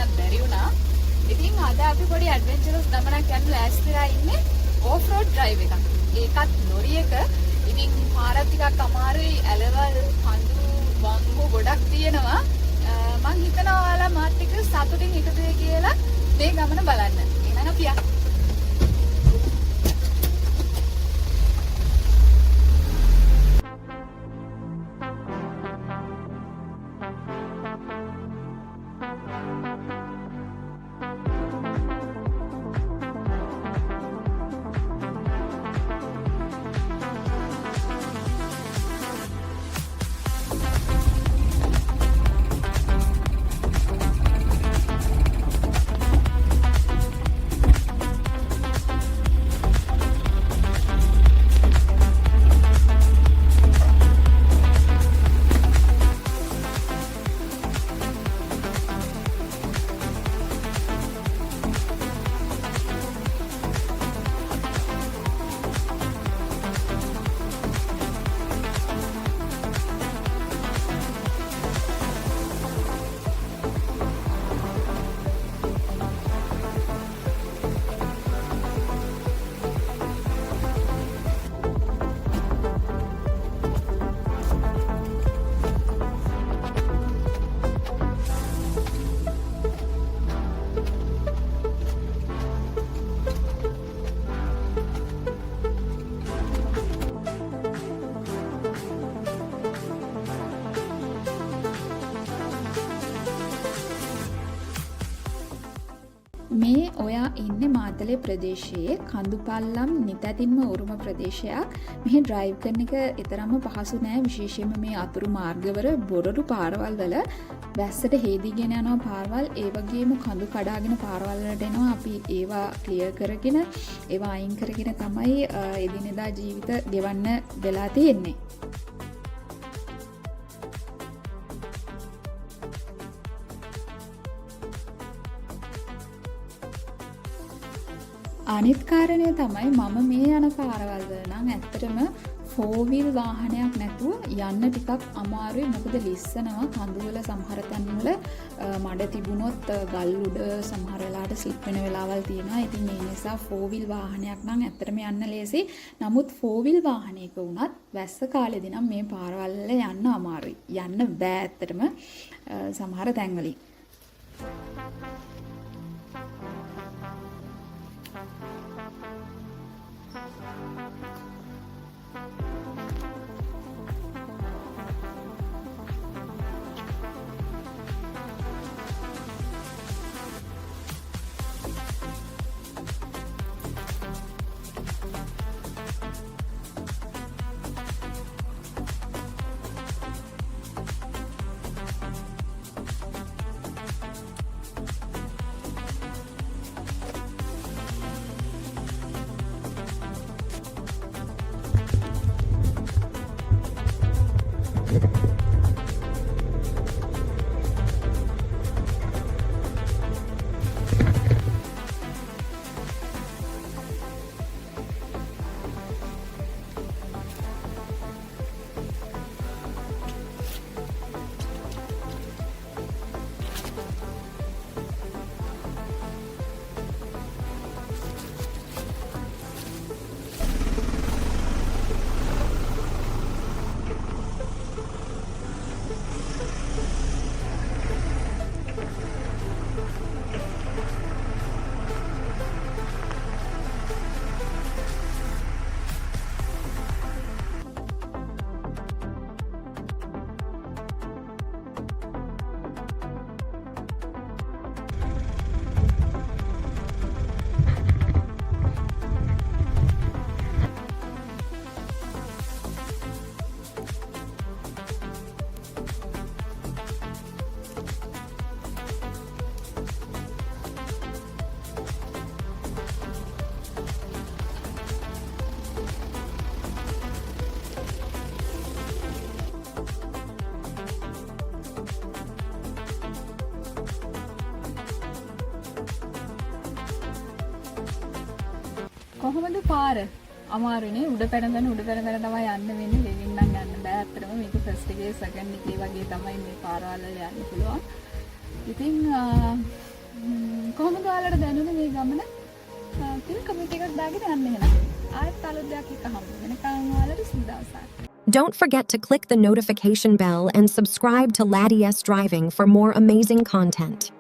යන්නත් බැරි වුණා. ඉතින් අද අපි පොඩි ඇඩ්වෙන්චරස් ගමනක් යන්න ලෑස්තිලා ඉන්නේ ඕෆ් රෝඩ් ඩ්‍රයිව් එකක්. ඒකත් ලොරියක. ඉතින් පාරක් ටිකක් අමාරුයි, ඇලවල් කඳු වංගු ගොඩක් තියෙනවා. මං හිතනවා ඔයාලා මාත් එක්ක සතුටින් එකතු වෙයි කියලා මේ ගමන බලන්න. එහෙනම් අපි යමු. මේ ඔයා ඉන්නේ මාතලේ ප්‍රදේශයේ කඳුපල්ලම් නිතැතින්ම උරුම ප්‍රදේශයක්. මෙහි ඩ්‍රයිව් කරන එක ඊතරම්ම පහසු නෑ, විශේෂයෙන්ම මේ අතුරු මාර්ගවල බොරළු පාරවල් වල වැස්සට හේදිගෙන යනවා පාරවල්, ඒ වගේම කඳු කඩාගෙන පාරවල් වලට එනවා. අපි ඒවා ක්ලියර් කරගෙන ඒවා අයින් කරගෙන තමයි එදිනෙදා ජීවිත ගෙවන්න වෙලා තියෙන්නේ. අනිත් කාරණය තමයි මම මේ යන පාරවල් වල නම් ඇත්තටම 4-wheel වාහනයක් නැතුව යන්න ටිකක් අමාරුයි. මොකද ලිස්සනවා කඳුවල සමහර තැන්වල මඩ තිබුණොත් ගල් උඩ සමහර වෙලාවට ස්ලිප් වෙන වෙලාවල් තියෙනවා. ඉතින් ඒ නිසා 4-wheel වාහනයක් නම් ඇත්තටම යන්න ලේසි. නමුත් 4-wheel වාහනයක වුණත් වැස්ස කාලෙදී නම් මේ පාරවල් වල යන්න අමාරුයි. යන්න බෑ ඇත්තටම සමහර තැන්වලින්. කොහොමද පාර අමාරුනේ උඩ පැනගෙන තමයි යන්න වෙන්නේ. ගෙවින් නම් යන්න බෑ. අත්‍තරම මේක ෆස්ට් එකේ සෙකන්ඩ් එකේ වගේ තමයි මේ පාරවල් වල යන්න පුළුවන්. ඉතින් කොහොමද ඔයාලට දැනුනේ මේ ගමන? කියලා කමෙන්ට් එකක් දාගෙන යන්න එහෙනම්. ආයෙත් අලුත් දෙයක් එක්ක හම්බ වෙනකන් ඔයාලට සුබ දවසක්. Don't forget to click the notification bell and subscribe to Laddie S Driving for more amazing content.